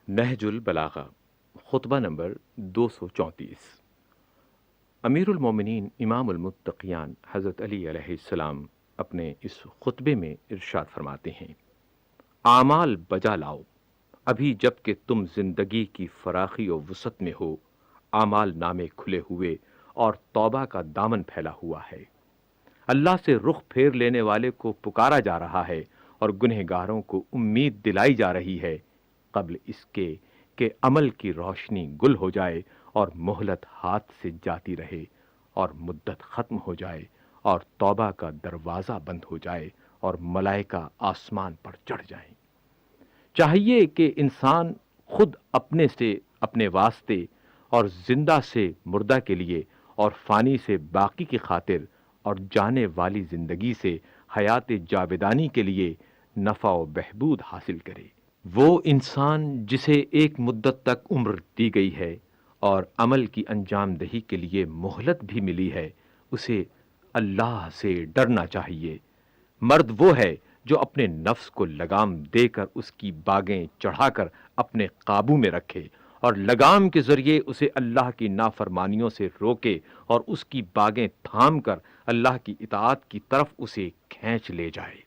نہج البلاغہ خطبہ نمبر 234۔ امیر المومنین امام المتقیان حضرت علی علیہ السلام اپنے اس خطبے میں ارشاد فرماتے ہیں، اعمال بجا لاؤ، ابھی جب کہ تم زندگی کی فراخی و وسعت میں ہو، اعمال نامے کھلے ہوئے اور توبہ کا دامن پھیلا ہوا ہے۔ اللہ سے رخ پھیر لینے والے کو پکارا جا رہا ہے اور گنہگاروں کو امید دلائی جا رہی ہے، قبل اس کے کہ عمل کی روشنی گل ہو جائے اور مہلت ہاتھ سے جاتی رہے اور مدت ختم ہو جائے اور توبہ کا دروازہ بند ہو جائے اور ملائکہ آسمان پر چڑھ جائیں۔ چاہیے کہ انسان خود اپنے سے اپنے واسطے اور زندہ سے مردہ کے لیے اور فانی سے باقی کی خاطر اور جانے والی زندگی سے حیات جاودانی کے لیے نفع و بہبود حاصل کرے۔ وہ انسان جسے ایک مدت تک عمر دی گئی ہے اور عمل کی انجام دہی کے لیے مہلت بھی ملی ہے، اسے اللہ سے ڈرنا چاہیے۔ مرد وہ ہے جو اپنے نفس کو لگام دے کر اس کی باگیں چڑھا کر اپنے قابو میں رکھے اور لگام کے ذریعے اسے اللہ کی نافرمانیوں سے روکے اور اس کی باگیں تھام کر اللہ کی اطاعت کی طرف اسے کھینچ لے جائے۔